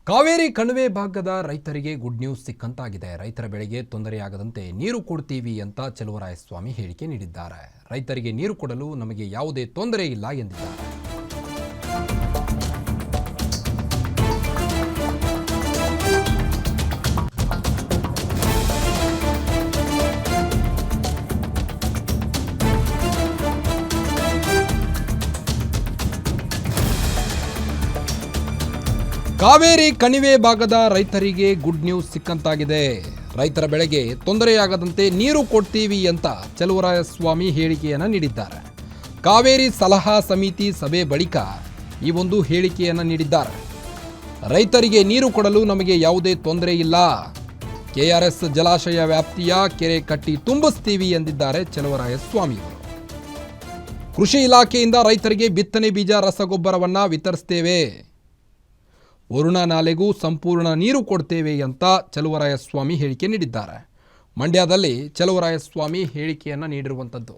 ಕಾವೇರಿ ಕಣಿವೆ ಭಾಗದ ರೈತರಿಗೆ ಗುಡ್ ನ್ಯೂಸ್ ಸಿಕ್ಕಂತಾಗಿದೆ. ರೈತರ ಬೆಳೆಗೆ ತೊಂದರೆಯಾಗದಂತೆ ನೀರು ಕೊಡ್ತೀವಿ ಅಂತ ಚಲುವರಾಯಸ್ವಾಮಿ ಹೇಳಿಕೆ ನೀಡಿದ್ದಾರೆ. ರೈತರಿಗೆ ನೀರು ಕೊಡಲು ನಮಗೆ ಯಾವುದೇ ತೊಂದರೆ ಇಲ್ಲ ಎಂದಿದ್ದಾರೆ. ಕಾವೇರಿ ಕಣಿವೆ ಭಾಗದ ರೈತರಿಗೆ ಗುಡ್ ನ್ಯೂಸ್ ಸಿಕ್ಕಂತಾಗಿದೆ. ರೈತರ ಬೆಳೆಗೆ ತೊಂದರೆಯಾಗದಂತೆ ನೀರು ಕೊಡ್ತೀವಿ ಅಂತ ಚಲುವರಾಯಸ್ವಾಮಿ ಹೇಳಿಕೆಯನ್ನು ನೀಡಿದ್ದಾರೆ. ಕಾವೇರಿ ಸಲಹಾ ಸಮಿತಿ ಸಭೆ ಬಳಿಕ ಈ ಒಂದು ಹೇಳಿಕೆಯನ್ನು ನೀಡಿದ್ದಾರೆ. ರೈತರಿಗೆ ನೀರು ಕೊಡಲು ನಮಗೆ ಯಾವುದೇ ತೊಂದರೆ ಇಲ್ಲ. ಕೆಆರ್ಎಸ್ ಜಲಾಶಯ ವ್ಯಾಪ್ತಿಯ ಕೆರೆ ಕಟ್ಟಿ ತುಂಬಿಸ್ತೀವಿ ಎಂದಿದ್ದಾರೆ ಚಲುವರಾಯಸ್ವಾಮಿ ಅವರು. ಕೃಷಿ ಇಲಾಖೆಯಿಂದ ರೈತರಿಗೆ ಬಿತ್ತನೆ ಬೀಜ ರಸಗೊಬ್ಬರವನ್ನು ವಿತರಿಸ್ತೇವೆ. ವರುಣಾ ನಾಲೆಗೂ ಸಂಪೂರ್ಣ ನೀರು ಕೊಡ್ತೇವೆ ಅಂತ ಚಲುವರಾಯಸ್ವಾಮಿ ಹೇಳಿಕೆ ನೀಡಿದ್ದಾರೆ. ಮಂಡ್ಯದಲ್ಲಿ ಚಲುವರಾಯಸ್ವಾಮಿ ಹೇಳಿಕೆಯನ್ನು ನೀಡಿರುವಂಥದ್ದು.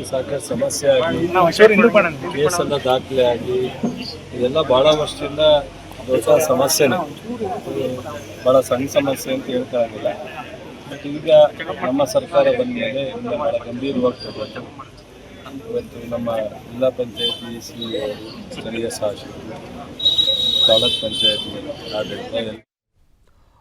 ಸಾಕಷ್ಟು ಸಮಸ್ಯೆ ಆಗಿ ಕೇಸೆಲ್ಲ ದಾಖಲೆ ಆಗಿ ಇದೆಲ್ಲ ಭಾಳ ವರ್ಷದಿಂದ ದೊಡ್ಡ ಸಮಸ್ಯೆನೇ. ಭಾಳ ಸಣ್ಣ ಸಮಸ್ಯೆ ಅಂತ ಹೇಳ್ತಾಗಿಲ್ಲ. ಬಟ್ ಈಗ ನಮ್ಮ ಸರ್ಕಾರ ಬಂದ ಮೇಲೆ ಇನ್ನೂ ಭಾಳ ಗಂಭೀರವಾಗಿ ತಗೊಂಡು ಇವತ್ತು ನಮ್ಮ ಜಿಲ್ಲಾ ಪಂಚಾಯತಿ ಸ್ಥಳೀಯ ಶಾಸಕರು, ತಾಲೂಕ್ ಪಂಚಾಯತಿ ಆಡಳಿತ